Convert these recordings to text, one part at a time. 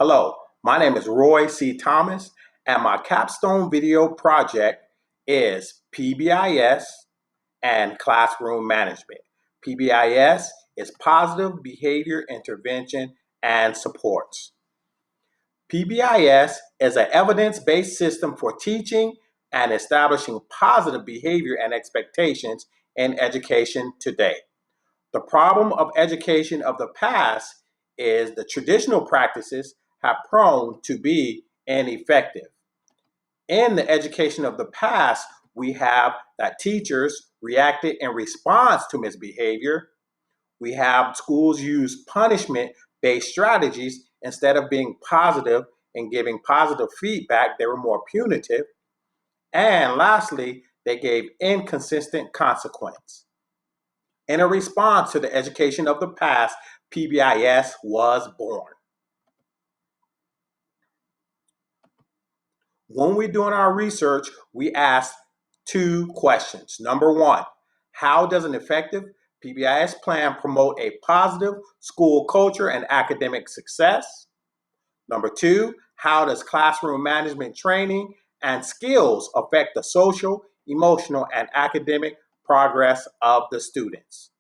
Hello, my name is Roy C. Thomas, and my capstone video project is Pbis and classroom management. Pbis is positive behavior intervention and supports. Pbis is an evidence-based system for teaching and establishing positive behavior and expectations in education today. The problem of education of the past is the traditional practices have proven to be ineffective. In the education of the past, we have that teachers reacted in response to misbehavior. We have schools use punishment-based strategies instead of being positive and giving positive feedback. They were more punitive. And lastly, they gave inconsistent consequence. In a response to the education of the past, Pbis was born. When we're doing our research, we ask two questions. Number one, how does an effective Pbis plan promote a positive school culture and academic success? Number two, how does classroom management training and skills affect the social, emotional, and academic progress of the students?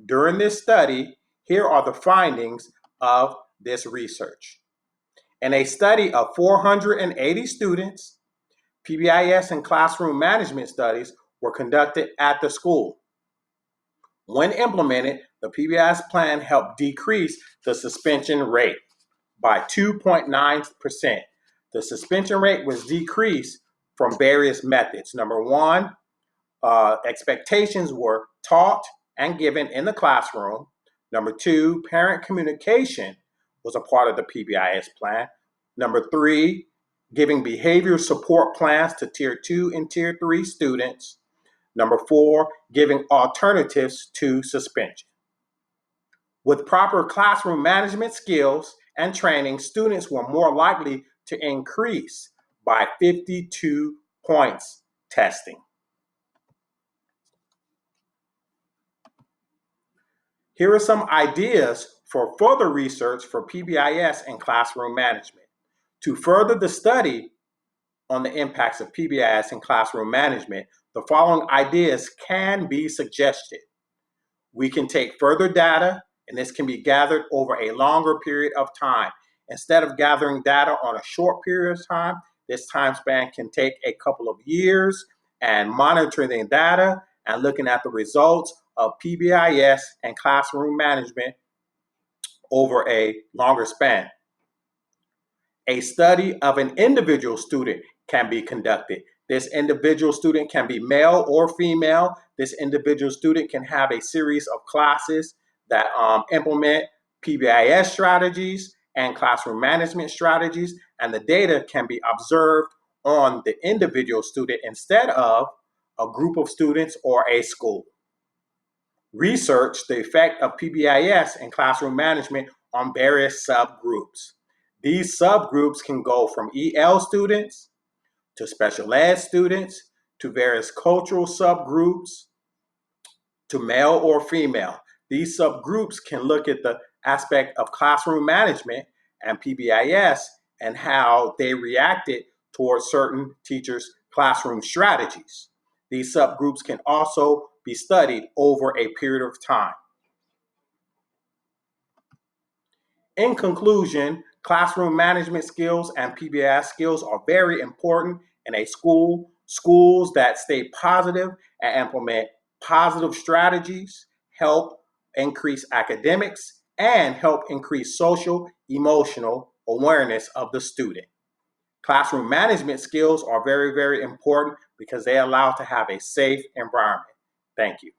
During this study, here are the findings of this research. In a study of 480 students, Pbis and classroom management studies were conducted at the school. When implemented, the Pbis plan helped decrease the suspension rate by 2.9%. The suspension rate was decreased from various methods. Number one, expectations were taught and given in the classroom. Number two, parent communication was a part of the Pbis plan. Number three, giving behavior support plans to Tier 2 and Tier 3 students. Number four, giving alternatives to suspension. With proper classroom management skills and training, students were more likely to increase by 52 points testing. Here are some ideas for further research for Pbis and classroom management. To further the study on the impacts of Pbis and classroom management, the following ideas can be suggested. We can take further data, and this can be gathered over a longer period of time. Instead of gathering data on a short period of time, this time span can take a couple of years, and monitoring the data and looking at the results of Pbis and classroom management over a longer span. A study of an individual student can be conducted. This individual student can be male or female. This individual student can have a series of classes that implement Pbis strategies and classroom management strategies, and the data can be observed on the individual student instead of a group of students or a school. Research the effect of Pbis and classroom management on various subgroups. These subgroups can go from EL students to special ed students to various cultural subgroups to male or female. These subgroups can look at the aspect of classroom management and Pbis and how they reacted towards certain teachers' classroom strategies. These subgroups can also be studied over a period of time. In conclusion, classroom management skills and Pbis skills are very important in a school. Schools that stay positive and implement positive strategies help increase academics and help increase social, emotional awareness of the student. Classroom management skills are very, very important because they allow to have a safe environment. Thank you.